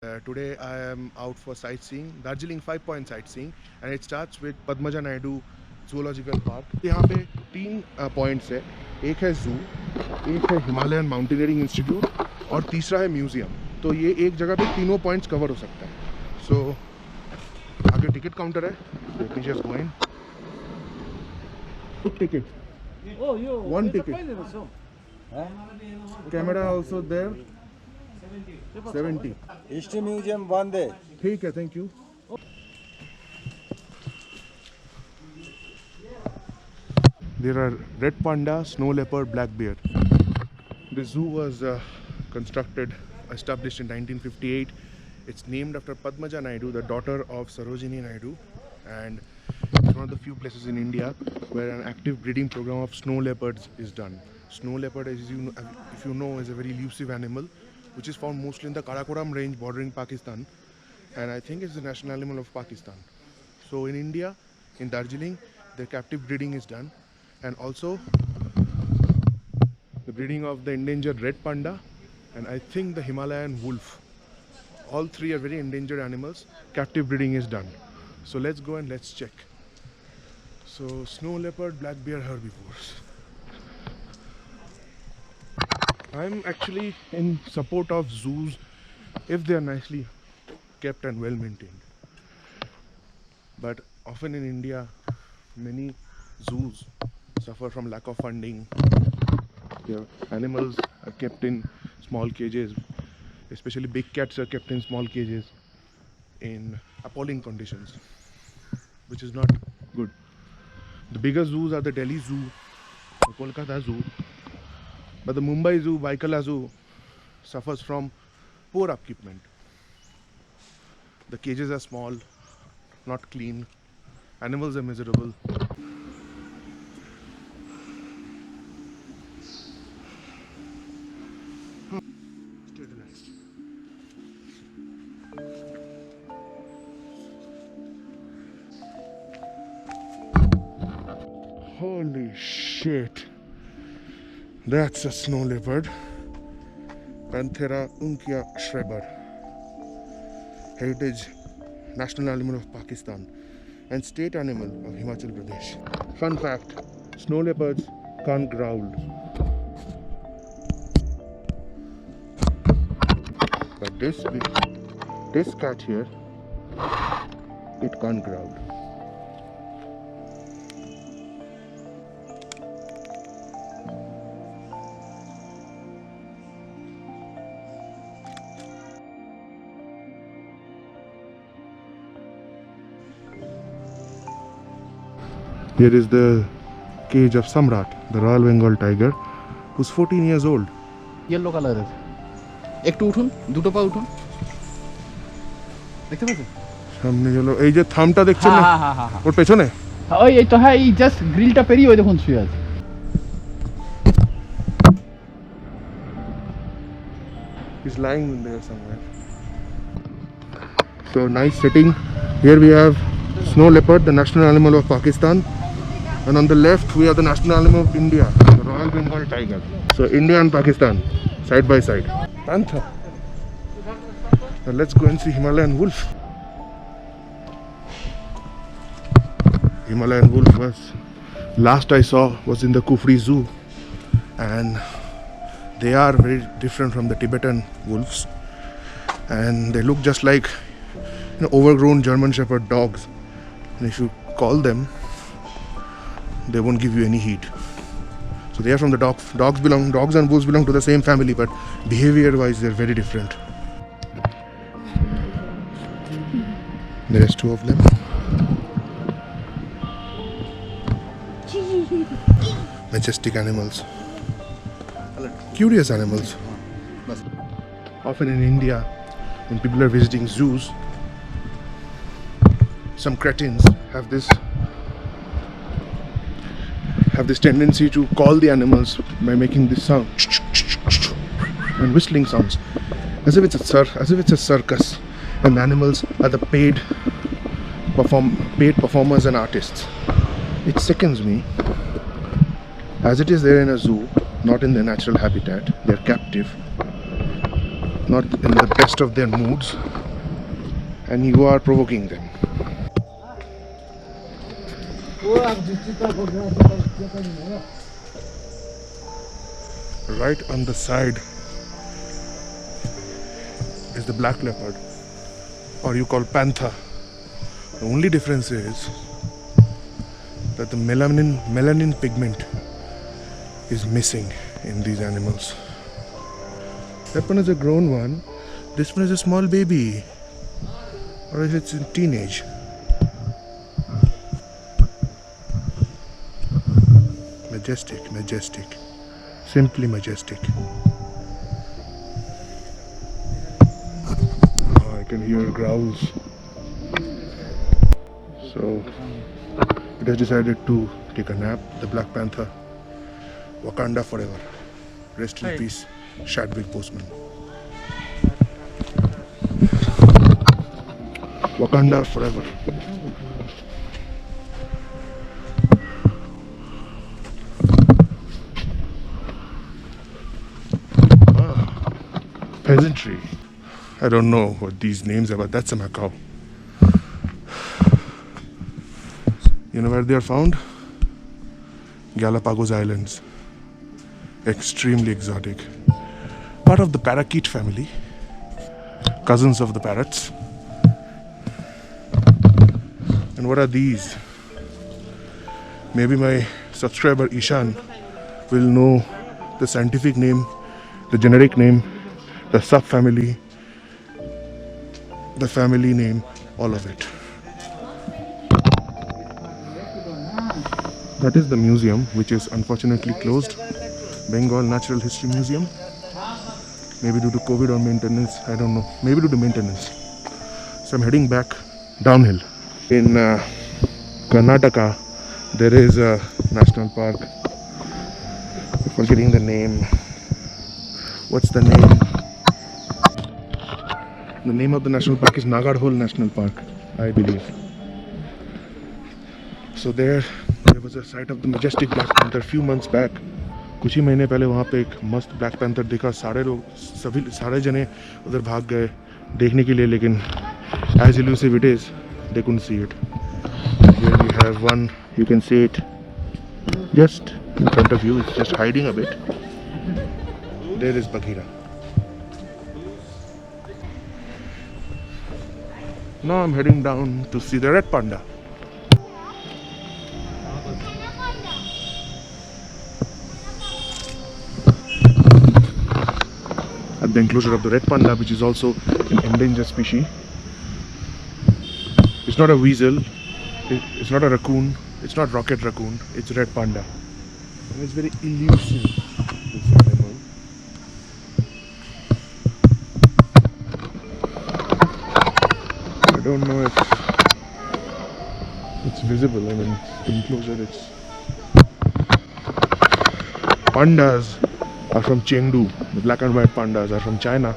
Today I am out for sightseeing, Darjeeling 5-point sightseeing, and it starts with Padmaja Naidu Zoological Park. यहाँ पे तीन points है, एक है जू, एक है हिमालयन माउंटेनियरिंग इंस्टीट्यूट और तीसरा है म्यूजियम. तो ये एक जगह पे तीनों पॉइंट्स कवर हो सकता है. सो आगे टिकट काउंटर है. Let me just go in. Ticket. Oh, you. One it's a ticket. pilot also. Camera also there. 70. History museum one day. ठीक है, thank you. There are red panda, snow leopard, black bear. The zoo was established in 1958. It's named after Padmaja Naidu, the daughter of Sarojini Naidu, and it's one of the few places in India where an active breeding program of snow leopards is done. Snow leopard, as you know, if you know, is a very elusive animal, which is found mostly in the Karakoram range bordering Pakistan, and I think it's the national animal of Pakistan. So in India, in Darjeeling, the captive breeding is done, and also the breeding of the endangered red panda, and I think the Himalayan wolf. All three are very endangered animals. Captive breeding is done. So let's go and let's check. So snow leopard, black bear, herbivores. I'm actually in support of zoos if they are nicely kept and well maintained. But often in India, many zoos suffer from lack of funding. Their animals are kept in small cages, especially big cats are kept in small cages in appalling conditions, which is not good. The bigger zoos are the Delhi Zoo, the Kolkata Zoo, but the Mumbai Zoo, Vaikala Zoo suffers from poor upkeepment. The cages are small, not clean, animals are miserable. Stay relaxed. Holy shit. That's a snow leopard. Panthera unkia schreber. Heritage national animal of Pakistan and state animal of Himachal Pradesh. Fun fact, snow leopards can't growl. But this cat here, it can't growl. Here is the cage of Samrat, the Royal Bengal tiger, who's 14 years old. Yellow কালারের একটু উঠুন, দুটো পা উঠুন, দেখতে পাচ্ছেন সামনে গেল, এই যে থামটা দেখছেন না, হ্যাঁ ওর পেছনে ওই এই তো, হ্যাঁ এই জাস্ট গ্রিলটা পেরিয়ে ওই দেখুন শুয়ে আছে. He's lying in there somewhere. So nice setting. Here we have snow leopard, the national animal of Pakistan, and on the left we have the national animal of India, the Royal Bengal tiger. So India and Pakistan side by side. Panther. Now let's go and see Himalayan wolf. Himalayan wolf was last I saw was in the Kufri Zoo, and they are very different from the Tibetan wolves, and they look just like overgrown German Shepherd dogs. And if you call them, they won't give you any heed. So they are from the dogs and wolves belong to the same family, but behavior wise they're very different. There's two of them. Majestic animals, curious animals. Often in India, when people are visiting zoos, some cretins have this tendency to call the animals by making this sound and whistling sounds, as if it's a circus, and the animals are the paid performers and artists. It sickens me. As it is there in a zoo, not in their natural habitat, they're captive. not in the best of their moods, and you are provoking them. Right on the side is the black leopard, or you call panther. The only difference is that the melanin pigment is missing in these animals. That one is a grown one. This one is a small baby, or is it in teenage? Majestic, majestic, simply majestic. Oh, I can hear growls. So it has decided to take a nap. The Black Panther. Wakanda forever. Rest in peace, Chadwick Boseman. Wakanda forever. Peasantry. I don't know what these names are, but that's a macaw. You know where they are found? Galapagos Islands. Extremely exotic. Part of the parakeet family. Cousins of the parrots. And what are these? Maybe my subscriber Ishan will know the scientific name, the generic name, the subfamily, the family name, all of it. That is the museum, which is unfortunately closed. Bengal Natural History Museum. Maybe due to COVID or maintenance, I don't know. Maybe due to maintenance. So I'm heading back downhill. In Karnataka, there is a national park. I'm forgetting the name. What's the name? The name of the national park is Nagarhole National Park, I believe. So there was a sight of the majestic Black Panther a few months back. कुछ ही महीने पहले वहाँ पे एक मस्त black panther देखा. सारे जने उधर भाग गए देखने के लिए, लेकिन as elusive it is, they couldn't see it. Here we have one. You can see it just in front of you. It's just hiding a bit. There is Bagheera. Now I'm heading down to see the red panda. At the enclosure of the red panda, which is also an endangered species. It's not a weasel, it's not a raccoon, it's not rocket raccoon, it's red panda. And it's very elusive, this animal. I don't know if it's visible. I mean, the enclosure, it's... Pandas are from Chengdu. The black and white pandas are from China.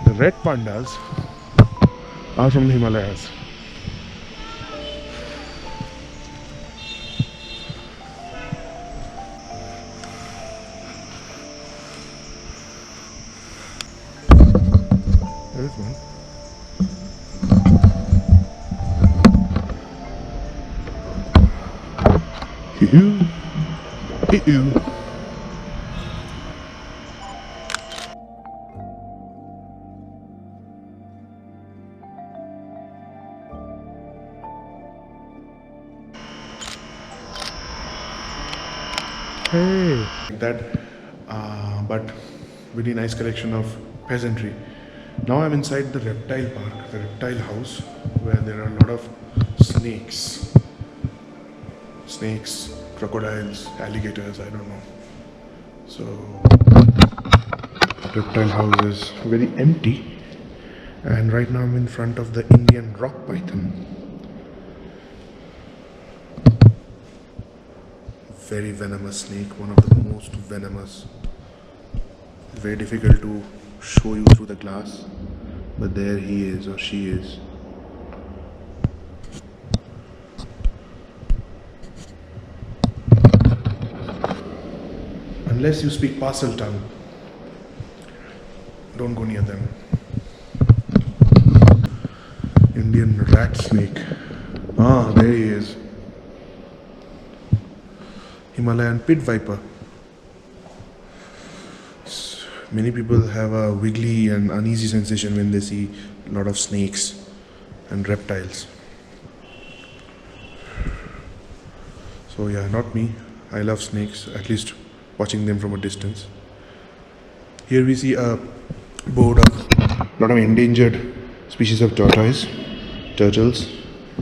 The red pandas are from the Himalayas. There is one. Hee-hoo. Hee-hoo. Hey, that, but very nice collection of peasantry. Now I'm inside the reptile park, the reptile house, where there are a lot of snakes, crocodiles, alligators, I don't know. So reptile house is very empty, and right now I'm in front of the Indian rock python. Very venomous snake, one of the most venomous. Very difficult to show you through the glass, but there he is, or she is. Unless you speak parcel tongue, Don't go near them. Indian rat snake. Ah, there he is. Himalayan pit viper. Many people have a wiggly and uneasy sensation when they see a lot of snakes and reptiles. So yeah, not me. I love snakes, at least watching them from a distance. Here we see a board of a lot of endangered species of tortoise, turtles,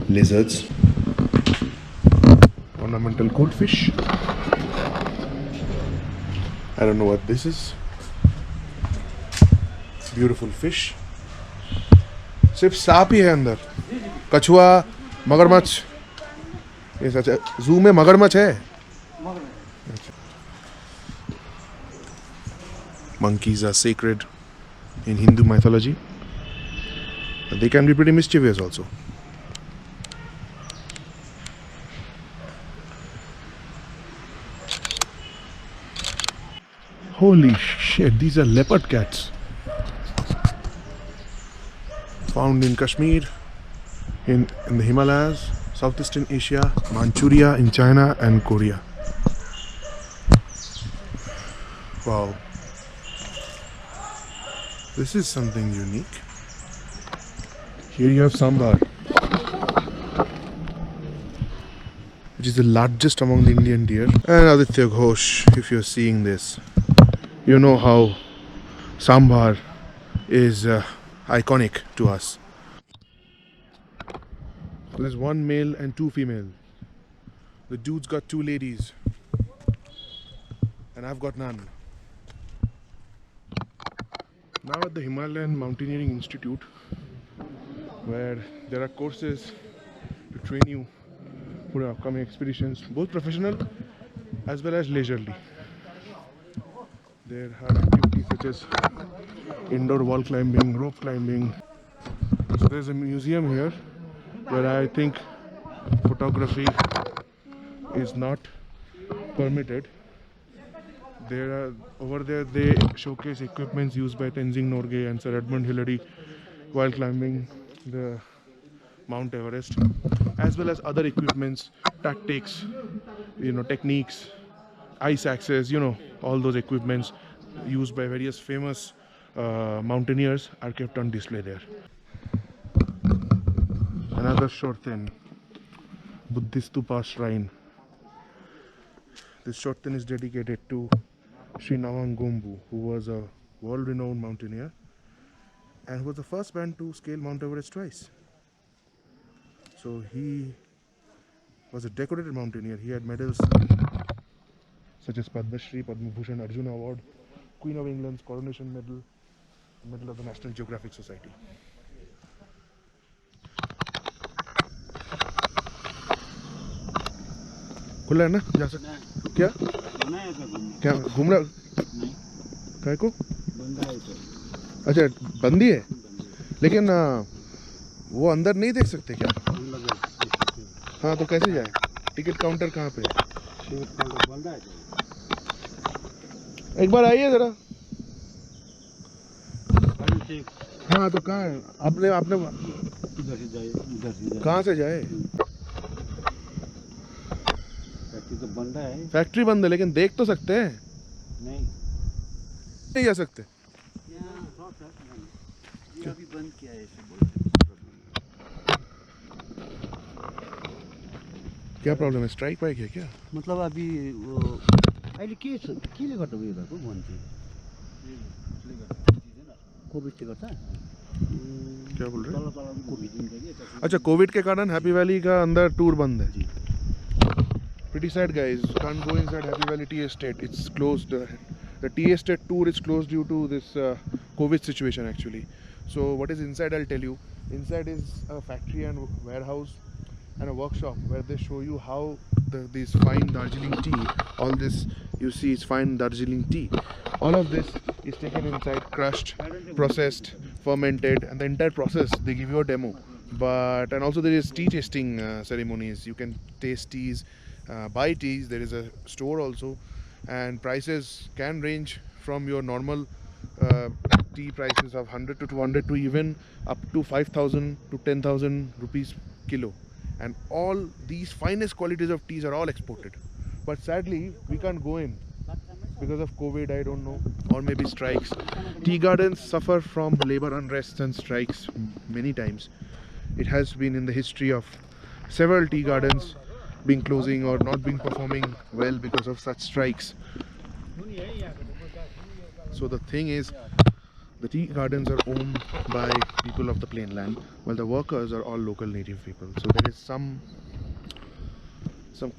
lizards, ornamental goldfish. I don't know what this is. Beautiful fish. सिर्फ सांप ही है अंदर. कछुआ, मगरमच्छ. ये सच है. जू में मगरमच्छ है. Monkeys are sacred in Hindu mythology. But they can be pretty mischievous also. Holy shit, these are leopard cats. Found in Kashmir, in the Himalayas, Southeastern Asia, Manchuria, in China and Korea. Wow. This is something unique. Here you have sambar, which is the largest among the Indian deer. And Aditya Ghosh, if you're seeing this, you know how sambar is iconic to us. So there's one male and two female. The dude's got two ladies, and I've got none. Now at the Himalayan Mountaineering Institute, where there are courses to train you for your upcoming expeditions, both professional as well as leisurely. There are activities such as indoor wall climbing, rope climbing. So there's a museum here where I think photography is not permitted. Over there they showcase equipments used by Tenzing Norgay and Sir Edmund Hillary while climbing the Mount Everest, as well as other equipments, tactics, techniques, ice axes, all those equipments used by various famous mountaineers are kept on display there. Another short thing, Buddhist Stupa shrine. This short thing is dedicated to Sri Nawang Gombu, who was a world-renowned mountaineer and who was the first man to scale Mount Everest twice. So he was a decorated mountaineer. He had medals such as Padma Shri, Padma Bhushan, Arjuna Award, Queen of England's Coronation Medal, Medal of the National Geographic Society. खुला है ना? जा सकते क्या? क्या घूम रहा? काय को? अच्छा बंदी है, लेकिन वो अंदर नहीं देख सकते क्या? हाँ तो कैसे जाए? टिकट काउंटर कहाँ पे है? एक बार आइए जरा. हाँ तो कहाँ है? आपने कहाँ से जाए? तो बंद है. फैक्ट्री बंद है, लेकिन देख तो सकते हैं. नहीं जा सकते. अभी बंद किया है ऐसे बोलते. क्या प्रॉब्लम है? स्ट्राइक वाइक है क्या? मतलब अभी वो अहिले केले गर्दा उयो भएको भन्छ. कोभिड से गर्दा. क्या बोल रहे हैं? अच्छा कोविड के कारण हैप्पी वैली का अंदर टूर बंद है. Pretty sad guys, can't go inside Happy Valley Tea Estate. It's closed. The Tea Estate tour is closed due to this COVID situation actually. So what is inside I'll tell you. Inside is a factory and warehouse and a workshop where they show you how this fine Darjeeling tea, all this you see is fine Darjeeling tea. All of this is taken inside, crushed, processed, fermented, and the entire process they give you a demo. And also there is tea tasting ceremonies. You can taste teas, buy teas. There is a store also, and prices can range from your normal tea prices of 100 to 200 to even up to 5,000 to 10,000 rupees kilo, and all these finest qualities of teas are all exported. But sadly, we can't go in because of COVID, I don't know, or maybe strikes. Tea gardens suffer from labor unrest and strikes many times. It has been in the history of several tea gardens being closing or not being performing well because of such strikes. So the thing is, the tea gardens are owned by people of the plain land, while the workers are all local native people. So there is some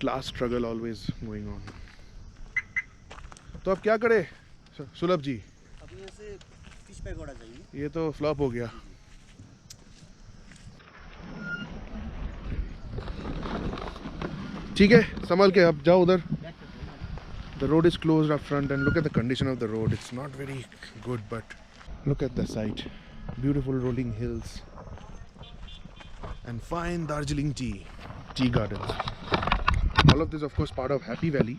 class struggle always going on. तो अब क्या करें सुलभ जी? अब यहाँ से fish pagoda जाएंगे। ये तो फ्लॉप हो गया। ठीक है, संभल के अब जाओ उधर। The road is closed up front, and look at the condition of the road. It's not very good, but look at the site. Beautiful rolling hills and fine Darjeeling tea gardens. All of this, of course, part of Happy Valley.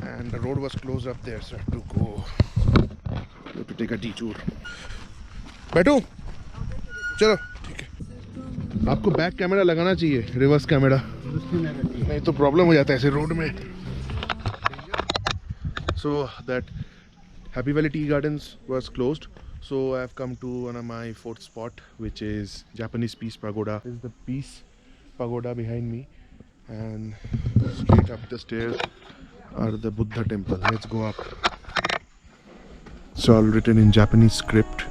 And the road was closed up there, so I have to go. We have to take a detour. बैठो, चलो ठीक है। आपको back camera लगाना चाहिए, reverse camera, नहीं तो problem हो जाता है ऐसे रोड में। So that Happy Valley Tea Gardens was closed. So I have come to one of my fourth spot, which is Japanese Peace Pagoda. This is the Peace Pagoda behind me, and straight up the stairs are the Buddha temple. Let's go up. It's all written in Japanese script.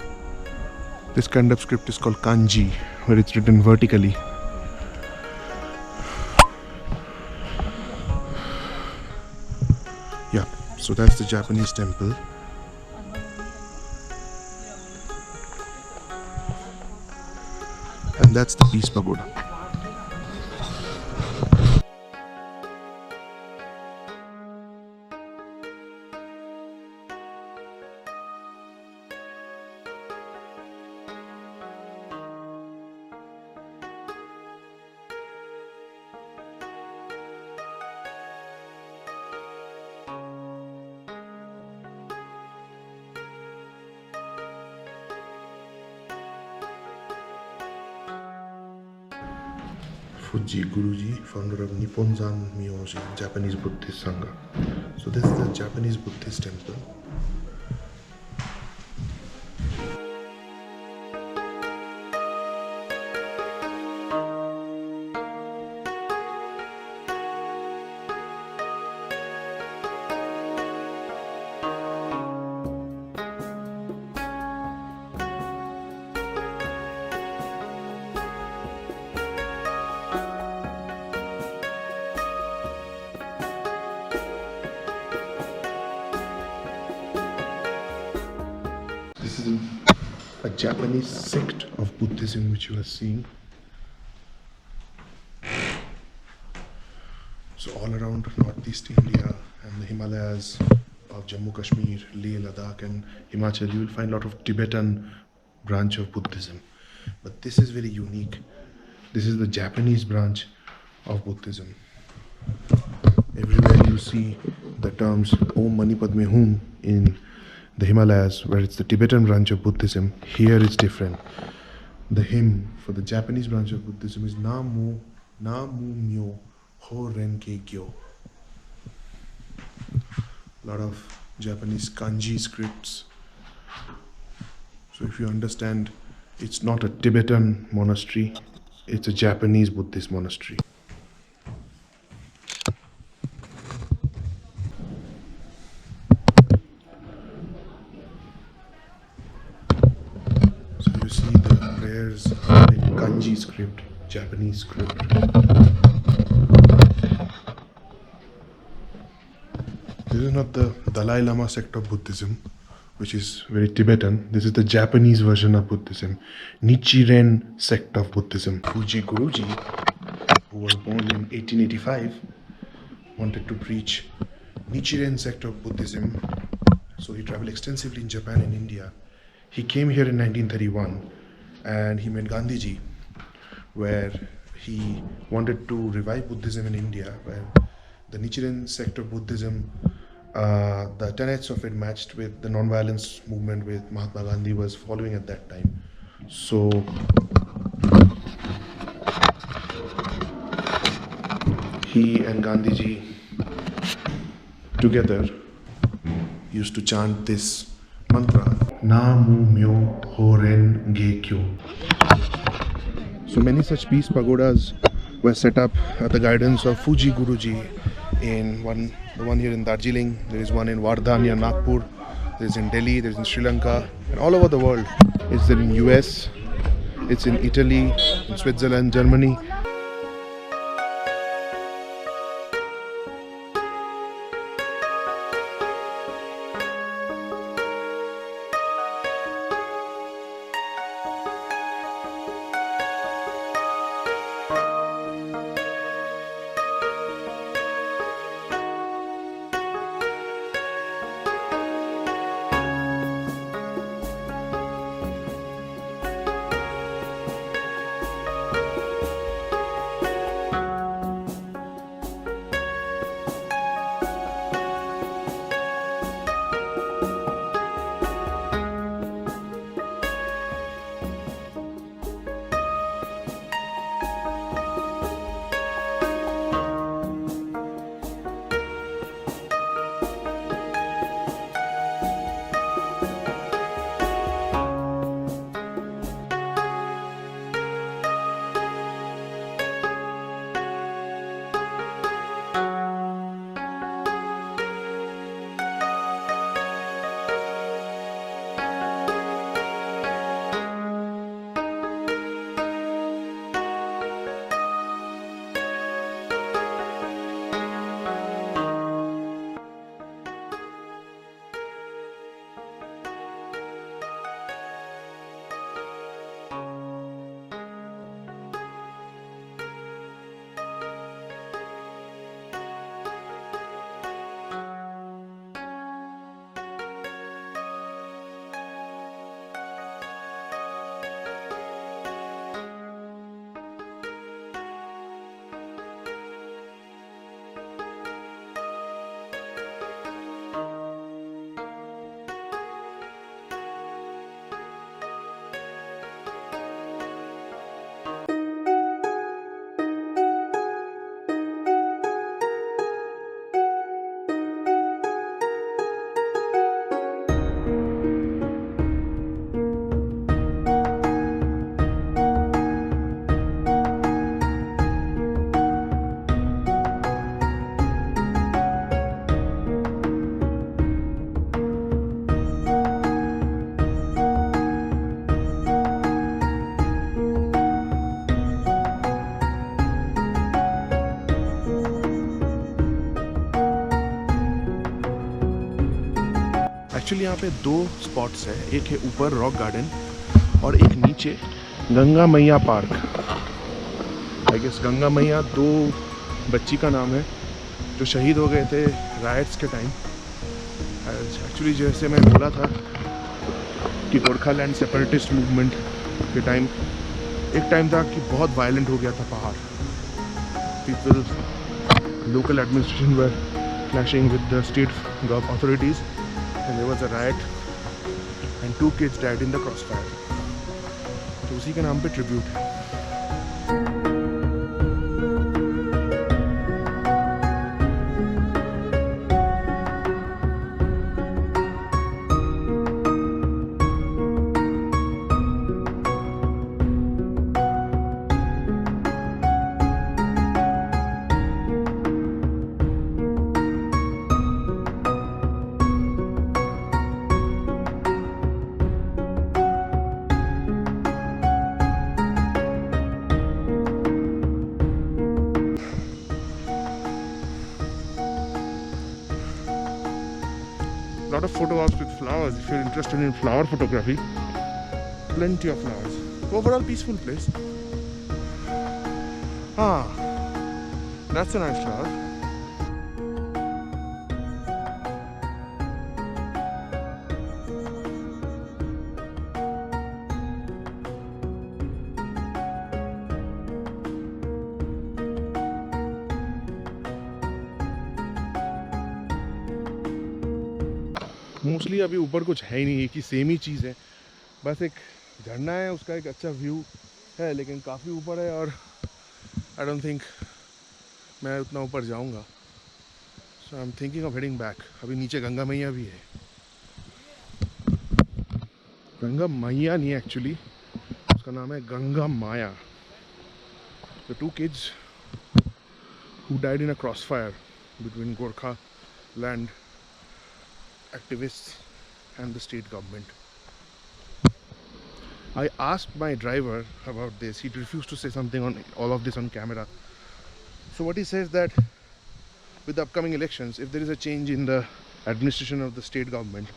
This kind of script is called kanji, where it's written vertically. Yeah, so that's the Japanese temple. And that's the Peace Pagoda. Fuji Guruji, founder of Nipponzan Myoji, Japanese Buddhist Sangha. So this is the Japanese Buddhist temple. This is a Japanese sect of Buddhism which you are seeing. So all around northeast India and the Himalayas of Jammu Kashmir, Leh, Ladakh and Himachal, you will find a lot of Tibetan branch of Buddhism. But this is very unique. This is the Japanese branch of Buddhism. Everywhere you see the terms Om Mani Padme Hum in the Himalayas, where it's the Tibetan branch of Buddhism. Here it's different. The hymn for the Japanese branch of Buddhism is Namu Myo Ho Renke Gyo. A lot of Japanese kanji scripts. So if you understand, it's not a Tibetan monastery, it's a Japanese Buddhist monastery. So you see the prayers in kanji script, Japanese script. This is not the Dalai Lama sect of Buddhism, which is very Tibetan. This is the Japanese version of Buddhism, Nichiren sect of Buddhism. Fuji Guruji, who was born in 1885, wanted to preach Nichiren sect of Buddhism. So he traveled extensively in Japan and India. He came here in 1931 and he met Gandhiji, where he wanted to revive Buddhism in India, where the Nichiren sect of Buddhism the tenets of it matched with the non-violence movement with Mahatma Gandhi was following at that time. So he and Gandhiji together used to chant this mantra, Na Mu Myo Ho Ren Ge Kyo. So many such peace pagodas were set up at the guidance of Fuji Guruji the one here in Darjeeling, there is one in Wardha near Nagpur, there is in Delhi, there is in Sri Lanka, and all over the world. It's there in US, it's in Italy, in Switzerland, Germany. Actually यहाँ पे दो spots है, एक है ऊपर rock garden और एक नीचे गंगा मैया पार्क। आई गेस गंगा मैया दो बच्ची का नाम है जो शहीद हो गए थे राइट्स के टाइम। एक्चुअली जैसे मैं बोला था कि गोरखालैंड सेपरेटिस्ट मूवमेंट के टाइम एक टाइम था कि बहुत वायलेंट हो गया था पहाड़। People local administration were clashing with the state authorities and there was a riot and 2 kids died in the crossfire. तो उसी के नाम पे ट्रिब्यूट है। Lot of photo ops with flowers if you're interested in flower photography. Plenty of flowers. Overall peaceful place. That's a nice flower. Mostly अभी ऊपर कुछ है ही नहीं, एक ही सेम ही चीज़ है, बस एक झरना है, उसका एक अच्छा व्यू है, लेकिन काफ़ी ऊपर है और आई डोंट थिंक मैं उतना ऊपर जाऊंगा। So I am thinking of heading back. अभी नीचे गंगा मैया भी है, गंगा मैया नहीं एक्चुअली, उसका नाम है Ganga Maya. The two kids who died in a crossfire between Gorkhaland activists and the state government. I asked my driver about this. He refused to say something on all of this on camera. So what he says that with the upcoming elections, if there is a change in the administration of the state government,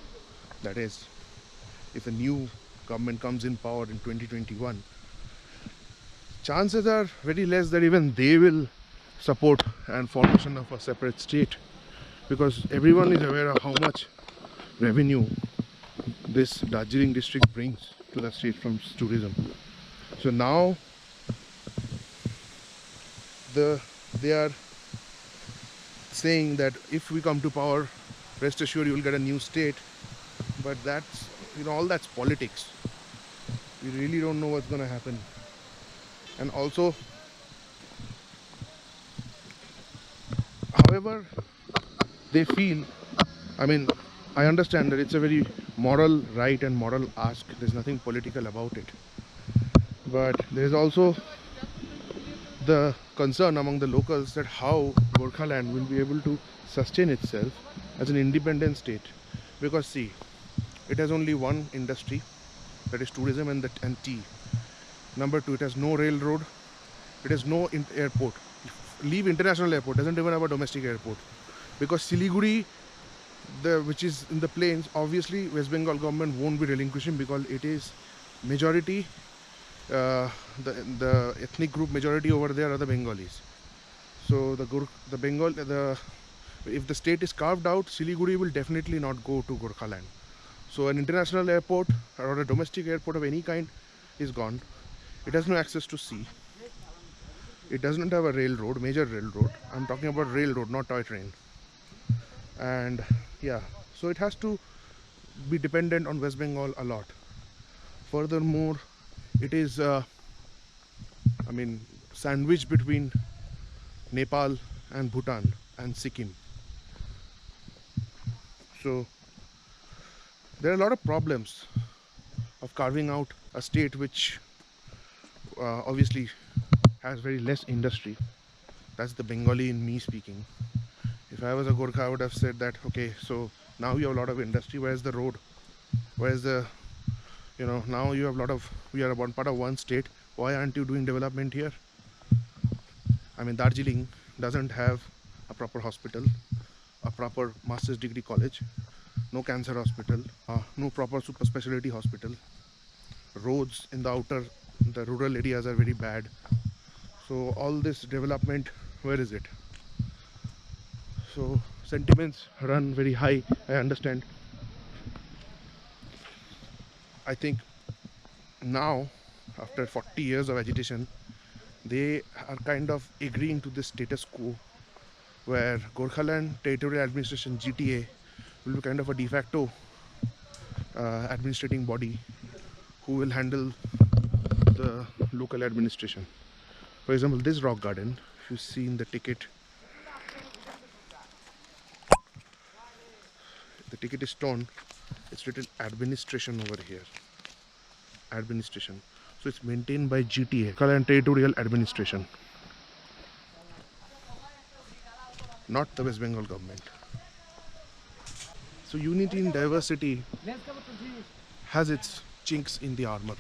that is, if a new government comes in power in 2021, chances are very less that even they will support and formation of a separate state, because everyone is aware of how much revenue this Darjeeling district brings to the state from tourism. So now they are saying that if we come to power, rest assured you will get a new state. But that's, all that's politics. We really don't know what's going to happen. And also, however they feel, I understand that it's a very moral right and moral ask. There's nothing political about it. But there's also the concern among the locals that how Gorkhaland will be able to sustain itself as an independent state. Because see, it has only one industry, that is tourism and tea. Number two, it has no railroad, it has no airport. Leave international airport, doesn't even have a domestic airport. Because Siliguri, which is in the plains, obviously West Bengal government won't be relinquishing, because it is majority, the ethnic group majority over there are the Bengalis. So if the state is carved out, Siliguri will definitely not go to Gorkhaland. So an international airport or a domestic airport of any kind is gone. It has no access to sea. It doesn't have a railroad, major railroad. I'm talking about railroad, not toy train. And yeah, so it has to be dependent on West Bengal a lot. Furthermore, it is sandwiched between Nepal and Bhutan and Sikkim. So there are a lot of problems of carving out a state which obviously has very less industry. That's the Bengali in me speaking. If I was a Gorkha, I would have said that, okay, so now you have a lot of industry, where's the road? Where's the, now you have we are one part of one state, why aren't you doing development here? Darjeeling doesn't have a proper hospital, a proper master's degree college, no cancer hospital, no proper super specialty hospital. Roads in the rural areas are very bad. So all this development, where is it? So sentiments run very high, I understand. I think now, after 40 years of agitation, they are kind of agreeing to this status quo, where Gorkhaland Territorial Administration, GTA, will be kind of a de facto administrating body who will handle the local administration. For example, this rock garden, if you see in the ticket is torn, it's written administration over here. Administration. So it's maintained by GTA, Gorkhaland Territorial Administration, not the West Bengal government. So unity in diversity has its chinks in the armor.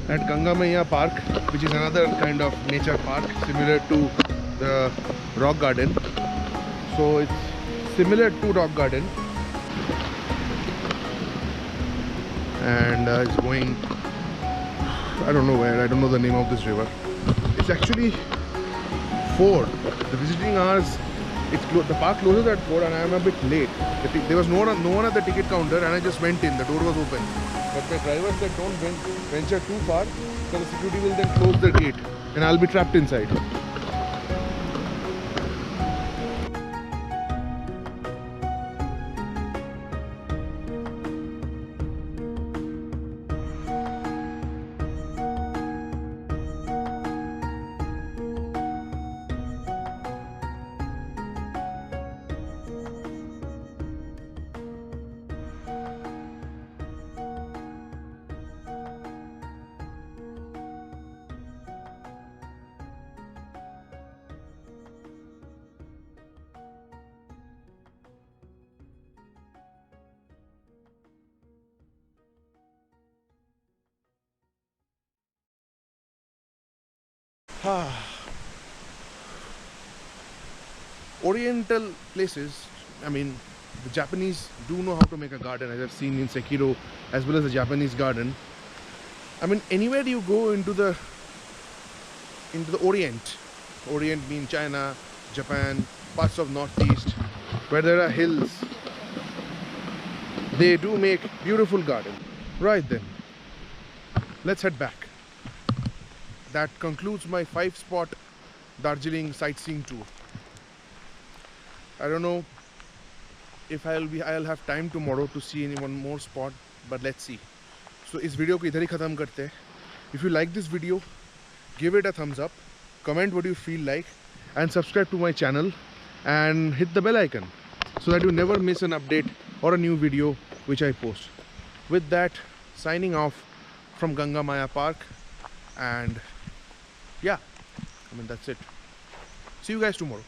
at Ganga Maiya Park, which is another kind of nature park similar to the rock garden. So it's similar to rock garden, and it's going, I don't know where, I don't know the name of this river. It's actually 4. The visiting hours, the park closes at 4 and I am a bit late. There was no one at the ticket counter and I just went in, the door was open. But my driver said don't venture too far because the security will then close the gate and I'll be trapped inside. Oriental places, I mean, the Japanese do know how to make a garden, as I've seen in Sekiro, as well as the Japanese garden. I mean, anywhere you go into the Orient means China, Japan, parts of Northeast, where there are hills, they do make beautiful garden. Right then, let's head back. That concludes my 5-spot Darjeeling sightseeing tour. I don't know if I'll have time tomorrow to see any one more spot, but let's see. So इस video को इधर ही ख़त्म करते हैं. If you like this video, give it a thumbs up, comment what you feel like, and subscribe to my channel and hit the bell icon so that you never miss an update or a new video which I post. With that, signing off from Ganga Maya Park, and yeah, I mean that's it. See you guys tomorrow.